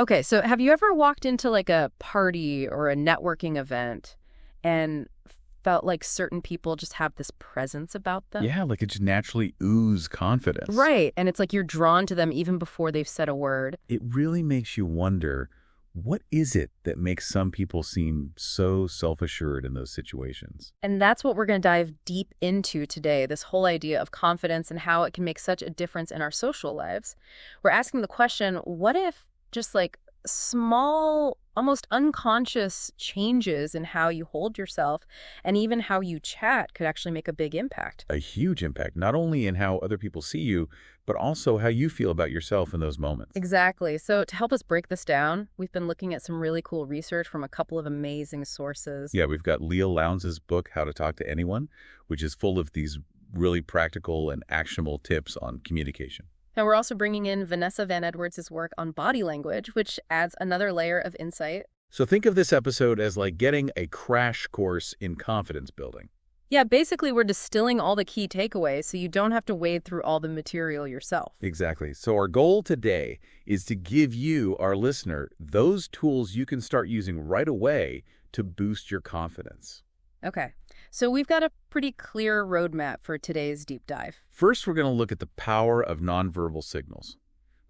Okay, so have you ever walked into like a party or a networking event and felt like certain people just have this presence about them? Yeah, like it just naturally ooze confidence. Right, and it's like you're drawn to them even before they've said a word. It really makes you wonder, what is it that makes some people seem so self-assured in those situations? And that's what we're going to dive deep into today, this whole idea of confidence and how it can make such a difference in our social lives. We're asking the question, what if just like small, almost unconscious changes in how you hold yourself and even how you chat could actually make a big impact? A huge impact, not only in how other people see you, but also how you feel about yourself in those moments. Exactly. So to help us break this down, we've been looking at some really cool research from a couple of amazing sources. Yeah, we've got Leil Lowndes' book, How to Talk to Anyone, which is full of these really practical and actionable tips on communication. And we're also bringing in Vanessa Van Edwards' work on body language, which adds another layer of insight. So think of this episode as like getting a crash course in confidence building. Yeah, basically we're distilling all the key takeaways so you don't have to wade through all the material yourself. Exactly. So our goal today is to give you, our listener, those tools you can start using right away to boost your confidence. Okay, so we've got a pretty clear roadmap for today's deep dive. First, we're going to look at the power of nonverbal signals,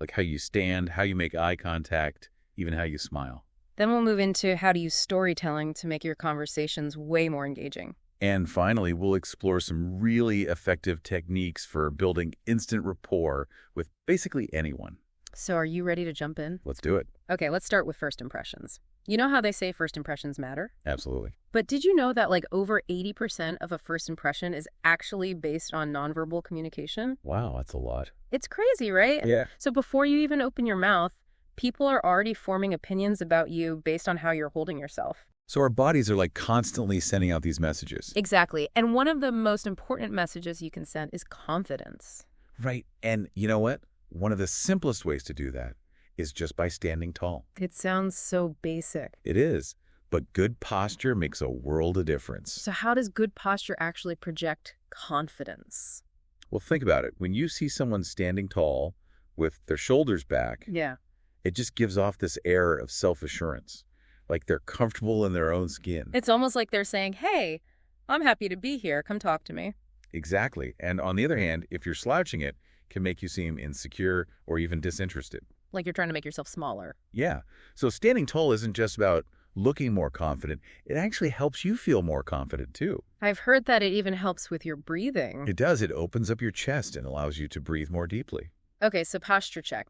like how you stand, how you make eye contact, even how you smile. Then we'll move into how to use storytelling to make your conversations way more engaging. And finally, we'll explore some really effective techniques for building instant rapport with basically anyone. So are you ready to jump in? Let's do it. Okay, let's start with first impressions. You know how they say first impressions matter? Absolutely. But did you know that like over 80% of a first impression is actually based on nonverbal communication? Wow, that's a lot. It's crazy, right? Yeah. So before you even open your mouth, people are already forming opinions about you based on how you're holding yourself. So our bodies are like constantly sending out these messages. Exactly. And one of the most important messages you can send is confidence. Right. And you know what? One of the simplest ways to do that is just by standing tall. It sounds so basic. It is. But good posture makes a world of difference. So how does good posture actually project confidence? Well, think about it. When you see someone standing tall with their shoulders back, Yeah. it just gives off this air of self-assurance, like they're comfortable in their own skin. It's almost like they're saying, hey, I'm happy to be here. Come talk to me. Exactly. And on the other hand, if you're slouching, it can make you seem insecure or even disinterested. Like you're trying to make yourself smaller. Yeah. So standing tall isn't just about looking more confident. It actually helps you feel more confident, too. I've heard that it even helps with your breathing. It does. It opens up your chest and allows you to breathe more deeply. Okay, so posture check.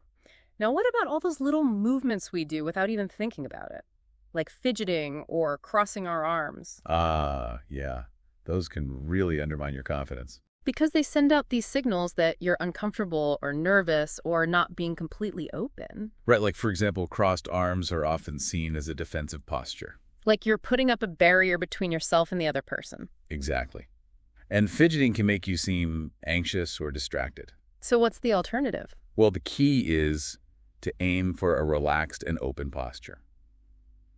Now, what about all those little movements we do without even thinking about it? Like fidgeting or crossing our arms. Yeah. Those can really undermine your confidence. Because they send out these signals that you're uncomfortable or nervous or not being completely open. Right, like, for example, crossed arms are often seen as a defensive posture. Like you're putting up a barrier between yourself and the other person. Exactly. And fidgeting can make you seem anxious or distracted. So what's the alternative? Well, the key is to aim for a relaxed and open posture.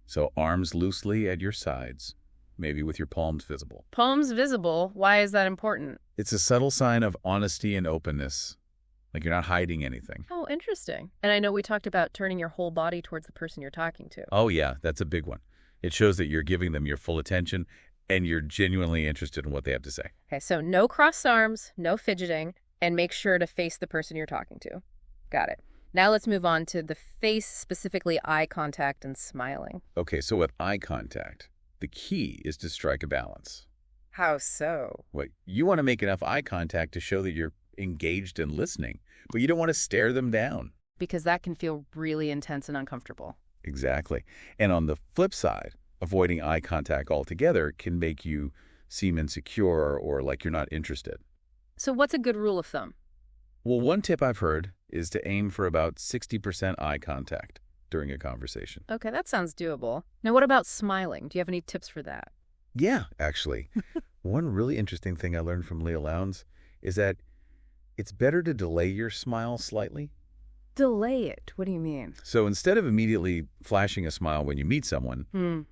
So arms loosely at your sides, maybe with your palms visible. Palms visible. Why is that important? It's a subtle sign of honesty and openness, like you're not hiding anything. Oh, interesting. And I know we talked about turning your whole body towards the person you're talking to. Oh, yeah, that's a big one. It shows that you're giving them your full attention and you're genuinely interested in what they have to say. Okay, so no crossed arms, no fidgeting, and make sure to face the person you're talking to. Got it. Now let's move on to the face, specifically eye contact and smiling. Okay, so with eye contact, the key is to strike a balance. How so? You want to make enough eye contact to show that you're engaged and listening, but you don't want to stare them down. Because that can feel really intense and uncomfortable. Exactly. And on the flip side, avoiding eye contact altogether can make you seem insecure or like you're not interested. So what's a good rule of thumb? Well, one tip I've heard is to aim for about 60% eye contact during a conversation. Okay, that sounds doable. Now, what about smiling? Do you have any tips for that? Yeah, actually. One really interesting thing I learned from Leil Lowndes is that it's better to delay your smile slightly. Delay it? What do you mean? So instead of immediately flashing a smile when you meet someone,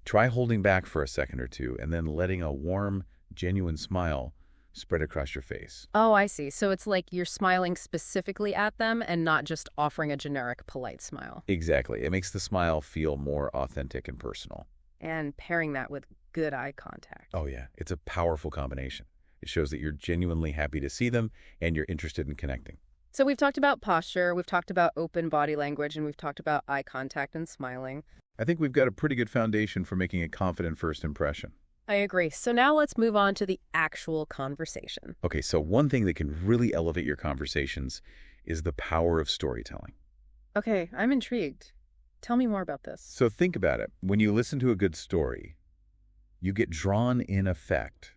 try holding back for a second or two and then letting a warm, genuine smile spread across your face. Oh, I see. So it's like you're smiling specifically at them and not just offering a generic polite smile. Exactly. It makes the smile feel more authentic and personal. And pairing that with good eye contact. Oh, yeah. It's a powerful combination. It shows that you're genuinely happy to see them and you're interested in connecting. So we've talked about posture, we've talked about open body language, and we've talked about eye contact and smiling. I think we've got a pretty good foundation for making a confident first impression. I agree. So now let's move on to the actual conversation. Okay, so one thing that can really elevate your conversations is the power of storytelling. Okay, I'm intrigued. Tell me more about this. So think about it. When you listen to a good story, you get drawn in effect.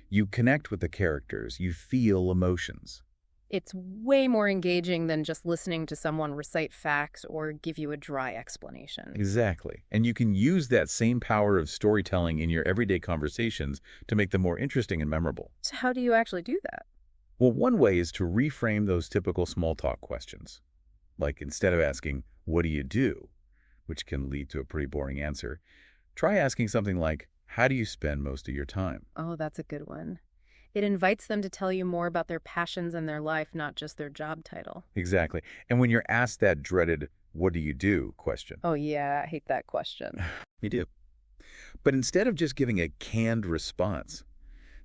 You connect with the characters. You feel emotions. It's way more engaging than just listening to someone recite facts or give you a dry explanation. Exactly. And you can use that same power of storytelling in your everyday conversations to make them more interesting and memorable. So how do you actually do that? Well, one way is to reframe those typical small talk questions. Like instead of asking, "What do you do?" which can lead to a pretty boring answer, try asking something like, "How do you spend most of your time?" Oh, that's a good one. It invites them to tell you more about their passions and their life, not just their job title. Exactly. And when you're asked that dreaded, "What do you do?" question. Oh, yeah, I hate that question. Me too. But instead of just giving a canned response,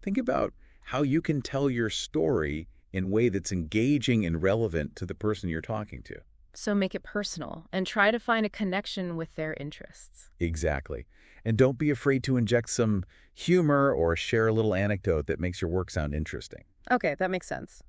think about how you can tell your story in a way that's engaging and relevant to the person you're talking to. So make it personal and try to find a connection with their interests. Exactly. And don't be afraid to inject some humor or share a little anecdote that makes your work sound interesting. Okay, that makes sense.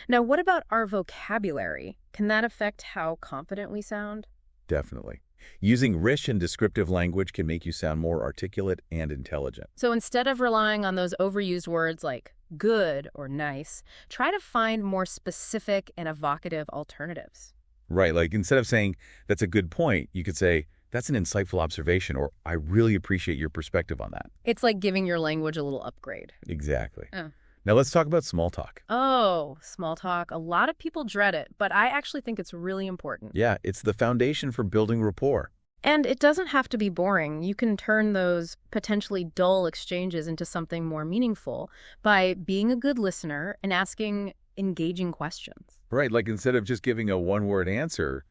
Now, what about our vocabulary? Can that affect how confident we sound? Definitely. Using rich and descriptive language can make you sound more articulate and intelligent. So instead of relying on those overused words like good or nice, try to find more specific and evocative alternatives. Right, like instead of saying, "That's a good point," you could say, "That's an insightful observation," or "I really appreciate your perspective on that." It's like giving your language a little upgrade. Exactly. Oh. Now let's talk about small talk. Oh, small talk. A lot of people dread it, but I actually think it's really important. Yeah, it's the foundation for building rapport. And it doesn't have to be boring. You can turn those potentially dull exchanges into something more meaningful by being a good listener and asking engaging questions. Right, like instead of just giving a one-word answer,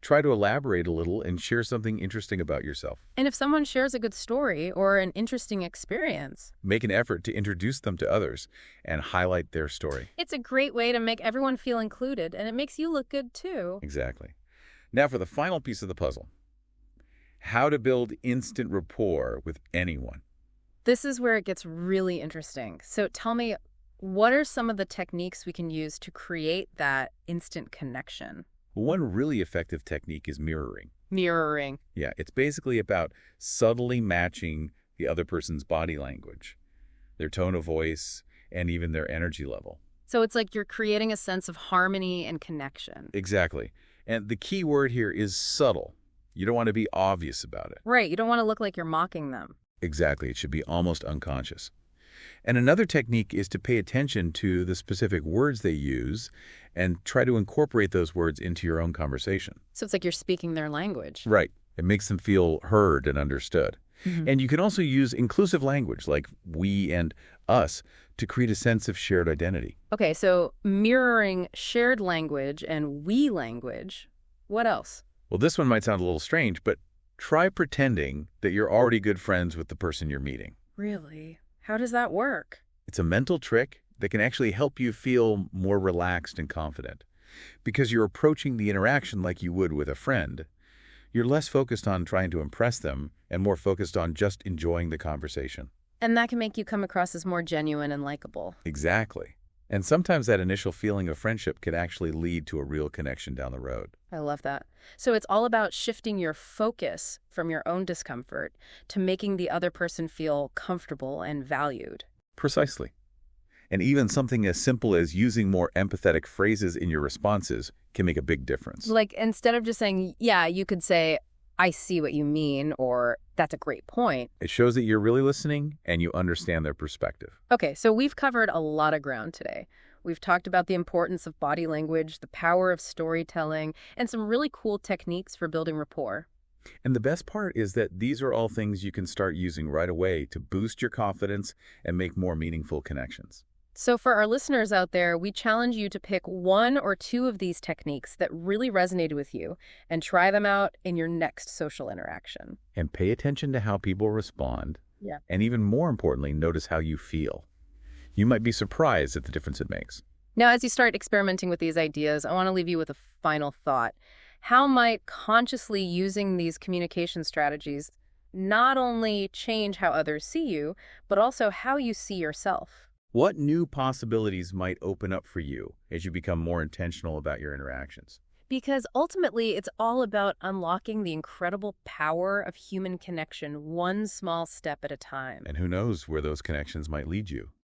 try to elaborate a little and share something interesting about yourself. And if someone shares a good story or an interesting experience, Make an effort to introduce them to others and highlight their story. it's a great way to make everyone feel included, and it makes you look good too. Exactly. Now for the final piece of the puzzle. How to build instant rapport with anyone. This is where it gets really interesting. So tell me, what are some of the techniques we can use to create that instant connection? One really effective technique is mirroring. Mirroring. Yeah, it's basically about subtly matching the other person's body language, their tone of voice, and even their energy level. So it's like you're creating a sense of harmony and connection. Exactly. And the key word here is subtle. You don't want to be obvious about it. Right, you don't want to look like you're mocking them. Exactly. It should be almost unconscious. And another technique is to pay attention to the specific words they use and try to incorporate those words into your own conversation. So it's like you're speaking their language. Right. It makes them feel heard and understood. Mhm. And you can also use inclusive language like we and us to create a sense of shared identity. Okay, so mirroring shared language and we language. What else? Well, this one might sound a little strange, but try pretending that you're already good friends with the person you're meeting. Really? How does that work? It's a mental trick that can actually help you feel more relaxed and confident. Because you're approaching the interaction like you would with a friend, you're less focused on trying to impress them and more focused on just enjoying the conversation. And that can make you come across as more genuine and likable. Exactly. And sometimes that initial feeling of friendship can actually lead to a real connection down the road. I love that. So it's all about shifting your focus from your own discomfort to making the other person feel comfortable and valued. Precisely. And even something as simple as using more empathetic phrases in your responses can make a big difference. Like instead of just saying, yeah, you could say, I see what you mean, or that's a great point. It shows that you're really listening and you understand their perspective. Okay, so we've covered a lot of ground today. We've talked about the importance of body language, the power of storytelling, and some really cool techniques for building rapport. And the best part is that these are all things you can start using right away to boost your confidence and make more meaningful connections. So for our listeners out there, we challenge you to pick one or two of these techniques that really resonated with you and try them out in your next social interaction. And pay attention to how people respond. Yeah. And even more importantly, notice how you feel. You might be surprised at the difference it makes. Now, as you start experimenting with these ideas, I want to leave you with a final thought. How might consciously using these communication strategies not only change how others see you, but also how you see yourself? What new possibilities might open up for you as you become more intentional about your interactions? Because ultimately, it's all about unlocking the incredible power of human connection, one small step at a time. And who knows where those connections might lead you?